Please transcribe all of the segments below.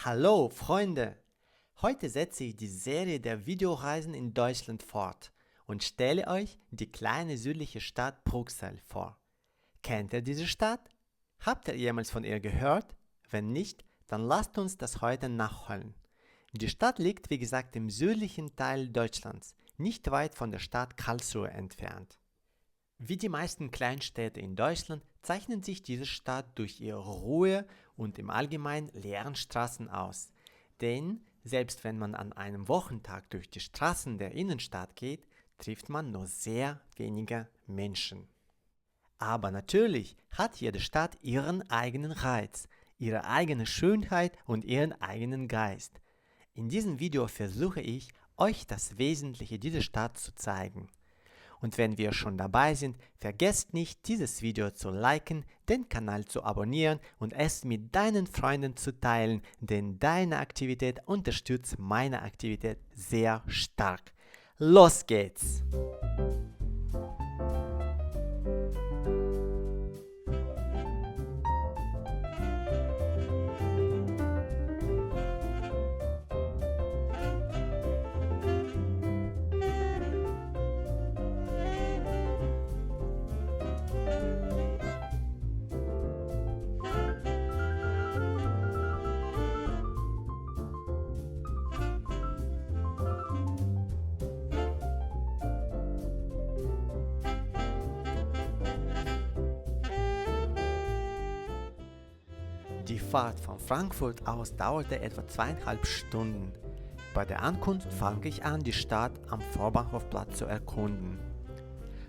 Hallo Freunde! Heute setze ich die Serie der Videoreisen in Deutschland fort und stelle euch die kleine südliche Stadt Bruxelles vor. Kennt ihr diese Stadt? Habt ihr jemals von ihr gehört? Wenn nicht, dann lasst uns das heute nachholen. Die Stadt liegt wie gesagt im südlichen Teil Deutschlands, nicht weit von der Stadt Karlsruhe entfernt. Wie die meisten Kleinstädte in Deutschland zeichnet sich diese Stadt durch ihre Ruhe und im Allgemeinen leeren Straßen aus. Denn selbst wenn man an einem Wochentag durch die Straßen der Innenstadt geht, trifft man nur sehr wenige Menschen. Aber natürlich hat jede Stadt ihren eigenen Reiz, ihre eigene Schönheit und ihren eigenen Geist. In diesem Video versuche ich, euch das Wesentliche dieser Stadt zu zeigen. Und wenn wir schon dabei sind, vergesst nicht, dieses Video zu liken, den Kanal zu abonnieren und es mit deinen Freunden zu teilen, denn deine Aktivität unterstützt meine Aktivität sehr stark. Los geht's! Die Fahrt von Frankfurt aus dauerte etwa 2,5 Stunden. Bei der Ankunft fange ich an, die Stadt am Vorbahnhofplatz zu erkunden.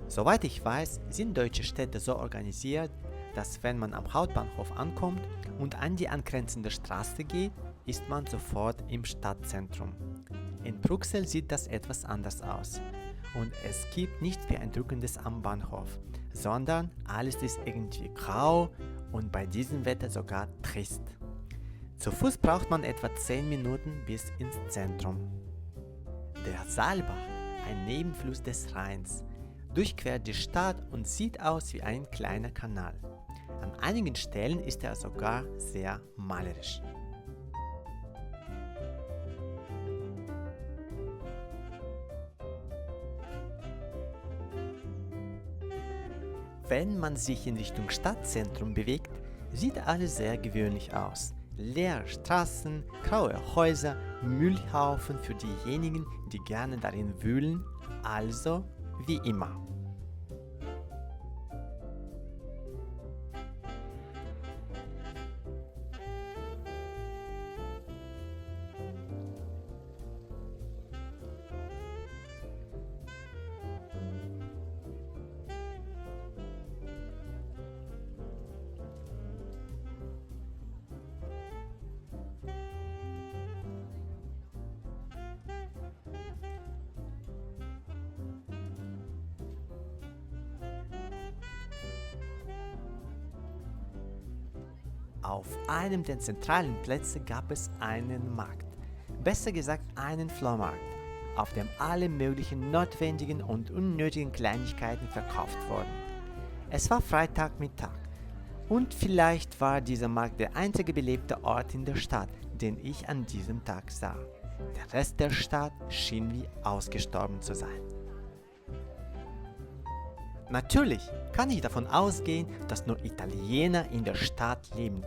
Soweit ich weiß, sind deutsche Städte so organisiert, dass wenn man am Hauptbahnhof ankommt und an die angrenzende Straße geht, ist man sofort im Stadtzentrum. In Bruxelles sieht das etwas anders aus. Und es gibt nichts Beeindruckendes am Bahnhof, sondern alles ist irgendwie grau und bei diesem Wetter sogar trist. Zu Fuß braucht man etwa 10 Minuten bis ins Zentrum. Der Saalbach, ein Nebenfluss des Rheins, durchquert die Stadt und sieht aus wie ein kleiner Kanal. An einigen Stellen ist er sogar sehr malerisch. Wenn man sich in Richtung Stadtzentrum bewegt, sieht alles sehr gewöhnlich aus. Leere Straßen, graue Häuser, Müllhaufen für diejenigen, die gerne darin wühlen, also wie immer. Auf einem der zentralen Plätze gab es einen Markt, besser gesagt einen Flohmarkt, auf dem alle möglichen notwendigen und unnötigen Kleinigkeiten verkauft wurden. Es war Freitagmittag und vielleicht war dieser Markt der einzige belebte Ort in der Stadt, den ich an diesem Tag sah. Der Rest der Stadt schien wie ausgestorben zu sein. Natürlich kann ich davon ausgehen, dass nur Italiener in der Stadt leben.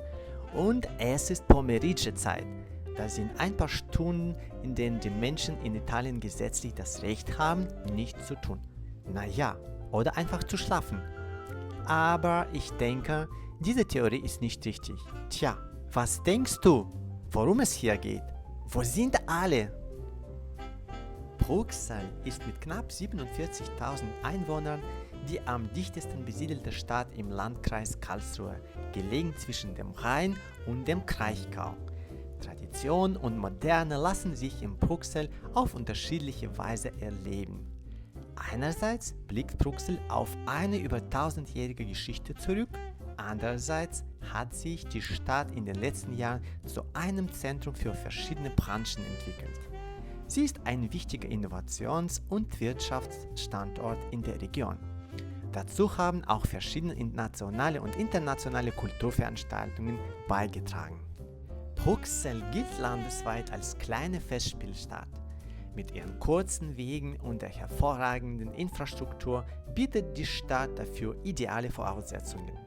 Und es ist Pomeriggio-Zeit. Das sind ein paar Stunden, in denen die Menschen in Italien gesetzlich das Recht haben, nichts zu tun. Naja, oder einfach zu schlafen. Aber ich denke, diese Theorie ist nicht richtig. Tja, was denkst du, worum es hier geht? Wo sind alle? Bruxelles ist mit knapp 47.000 Einwohnern die am dichtesten besiedelte Stadt im Landkreis Karlsruhe, gelegen zwischen dem Rhein und dem Kraichgau. Tradition und Moderne lassen sich in Bruxelles auf unterschiedliche Weise erleben. Einerseits blickt Bruxelles auf eine über 1000-jährige Geschichte zurück, andererseits hat sich die Stadt in den letzten Jahren zu einem Zentrum für verschiedene Branchen entwickelt. Sie ist ein wichtiger Innovations- und Wirtschaftsstandort in der Region. Dazu haben auch verschiedene nationale und internationale Kulturveranstaltungen beigetragen. Bruxelles gilt landesweit als kleine Festspielstadt. Mit ihren kurzen Wegen und der hervorragenden Infrastruktur bietet die Stadt dafür ideale Voraussetzungen.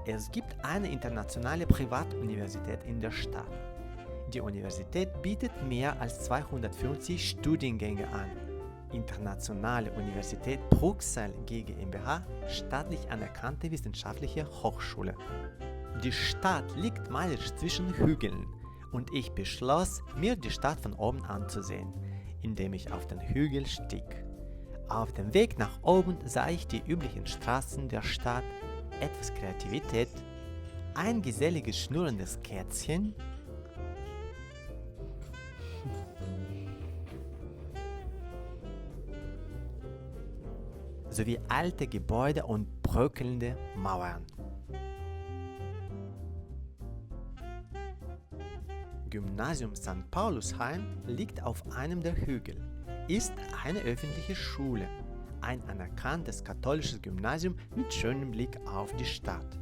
Es gibt eine internationale Privatuniversität in der Stadt. Die Universität bietet mehr als 250 Studiengänge an. Internationale Universität Bruxelles GmbH, staatlich anerkannte wissenschaftliche Hochschule. Die Stadt liegt malerisch zwischen Hügeln und ich beschloss, mir die Stadt von oben anzusehen, indem ich auf den Hügel stieg. Auf dem Weg nach oben sah ich die üblichen Straßen der Stadt, etwas Kreativität, ein geselliges schnurrendes Kätzchen, sowie alte Gebäude und bröckelnde Mauern. Gymnasium St. Paulusheim liegt auf einem der Hügel, ist eine öffentliche Schule, ein anerkanntes katholisches Gymnasium mit schönem Blick auf die Stadt.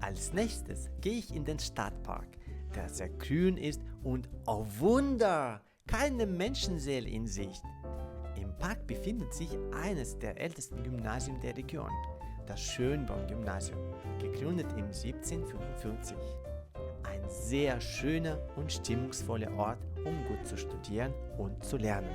Als nächstes gehe ich in den Stadtpark, der sehr grün ist und, oh Wunder, keine Menschenseele in Sicht. Im Park befindet sich eines der ältesten Gymnasien der Region, das Schönborn-Gymnasium, gegründet im 1745. Ein sehr schöner und stimmungsvoller Ort, um gut zu studieren und zu lernen.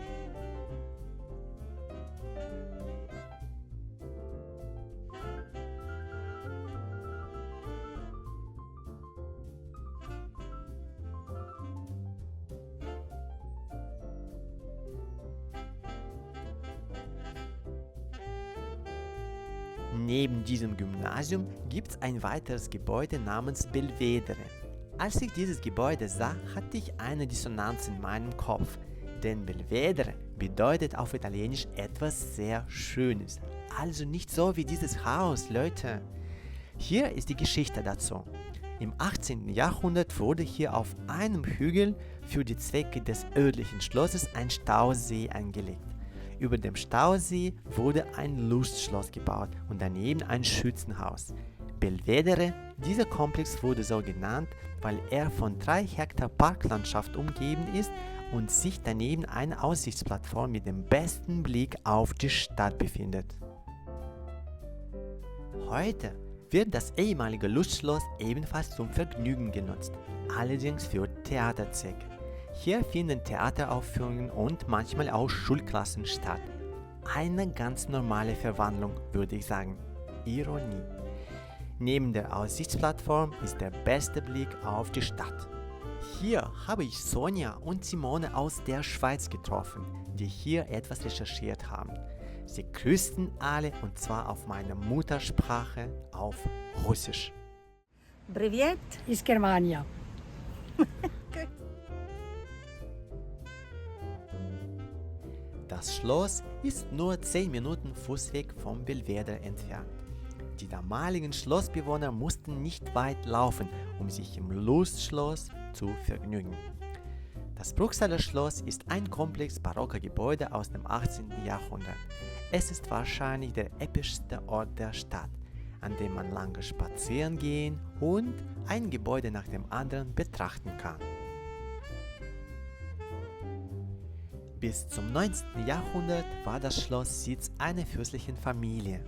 Neben diesem Gymnasium gibt es ein weiteres Gebäude namens Belvedere. Als ich dieses Gebäude sah, hatte ich eine Dissonanz in meinem Kopf, denn Belvedere bedeutet auf Italienisch etwas sehr Schönes. Also nicht so wie dieses Haus, Leute. Hier ist die Geschichte dazu. Im 18. Jahrhundert wurde hier auf einem Hügel für die Zwecke des örtlichen Schlosses ein Stausee angelegt. Über dem Stausee wurde ein Lustschloss gebaut und daneben ein Schützenhaus. Belvedere, dieser Komplex wurde so genannt, weil er von 3 Hektar Parklandschaft umgeben ist und sich daneben eine Aussichtsplattform mit dem besten Blick auf die Stadt befindet. Heute wird das ehemalige Lustschloss ebenfalls zum Vergnügen genutzt, allerdings für Theaterzwecke. Hier finden Theateraufführungen und manchmal auch Schulklassen statt. Eine ganz normale Verwandlung, würde ich sagen. Ironie. Neben der Aussichtsplattform ist der beste Blick auf die Stadt. Hier habe ich Sonja und Simone aus der Schweiz getroffen, die hier etwas recherchiert haben. Sie grüßten alle und zwar auf meiner Muttersprache, auf Russisch. Привет из Германия. Das Schloss ist nur 10 Minuten Fußweg vom Belvedere entfernt. Die damaligen Schlossbewohner mussten nicht weit laufen, um sich im Lustschloss zu vergnügen. Das Bruxeller Schloss ist ein Komplex barocker Gebäude aus dem 18. Jahrhundert. Es ist wahrscheinlich der epischste Ort der Stadt, an dem man lange spazieren gehen und ein Gebäude nach dem anderen betrachten kann. Bis zum 19. Jahrhundert war das Schloss Sitz einer fürstlichen Familie.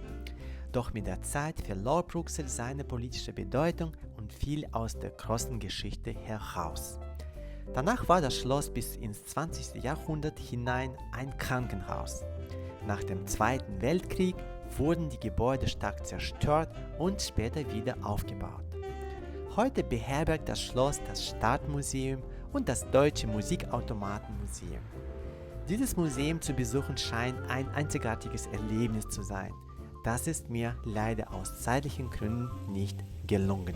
Doch mit der Zeit verlor Bruxelles seine politische Bedeutung und fiel aus der großen Geschichte heraus. Danach war das Schloss bis ins 20. Jahrhundert hinein ein Krankenhaus. Nach dem Zweiten Weltkrieg wurden die Gebäude stark zerstört und später wieder aufgebaut. Heute beherbergt das Schloss das Stadtmuseum und das Deutsche Musikautomatenmuseum. Dieses Museum zu besuchen scheint ein einzigartiges Erlebnis zu sein. Das ist mir leider aus zeitlichen Gründen nicht gelungen.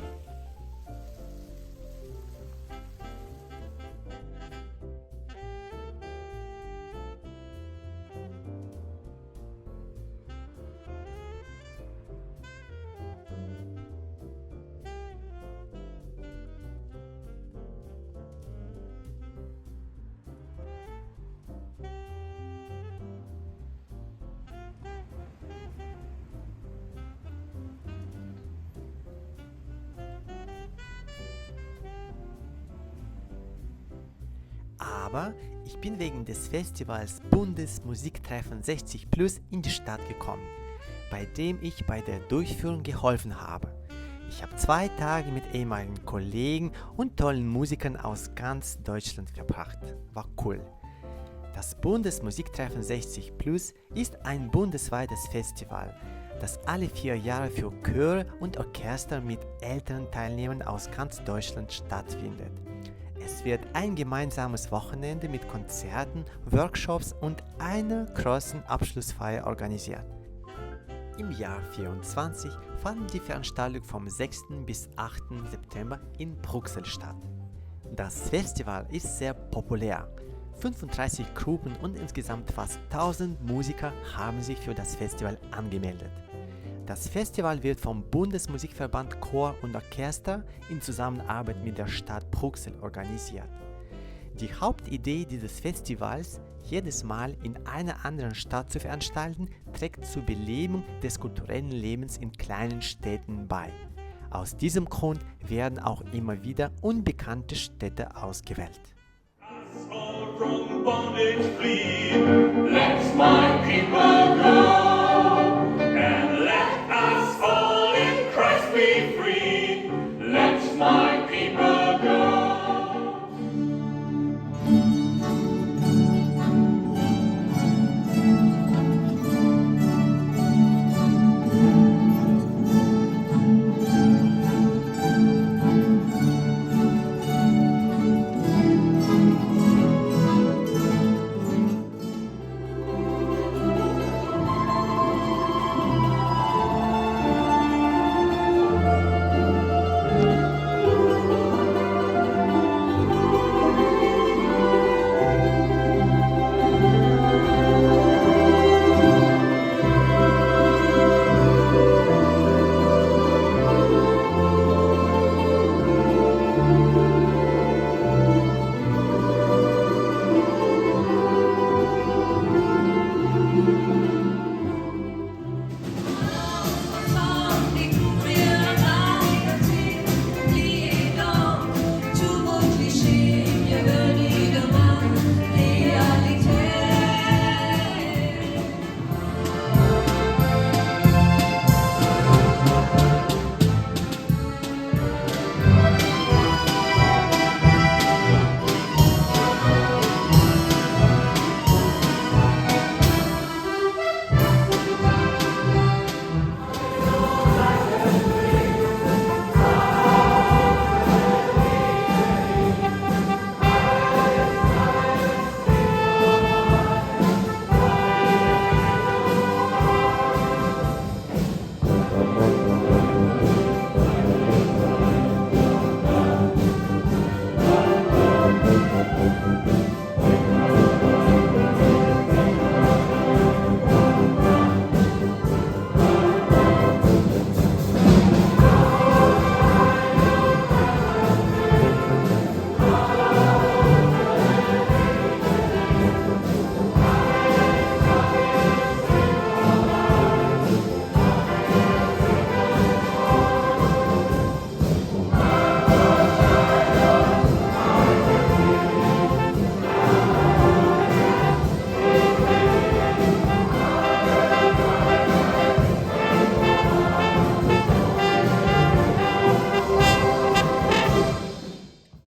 Aber ich bin wegen des Festivals Bundesmusiktreffen 60 Plus in die Stadt gekommen, bei dem ich bei der Durchführung geholfen habe. Ich habe 2 Tage mit ehemaligen Kollegen und tollen Musikern aus ganz Deutschland verbracht. War cool. Das Bundesmusiktreffen 60 Plus ist ein bundesweites Festival, das alle 4 Jahre für Chöre und Orchester mit älteren Teilnehmern aus ganz Deutschland stattfindet. Es wird ein gemeinsames Wochenende mit Konzerten, Workshops und einer großen Abschlussfeier organisiert. Im Jahr 2024 fand die Veranstaltung vom 6. bis 8. September in Bruxelles statt. Das Festival ist sehr populär. 35 Gruppen und insgesamt fast 1000 Musiker haben sich für das Festival angemeldet. Das Festival wird vom Bundesmusikverband Chor und Orchester in Zusammenarbeit mit der Stadt Bruxelles organisiert. Die Hauptidee dieses Festivals, jedes Mal in einer anderen Stadt zu veranstalten, trägt zur Belebung des kulturellen Lebens in kleinen Städten bei. Aus diesem Grund werden auch immer wieder unbekannte Städte ausgewählt. From bondage flee, let's march.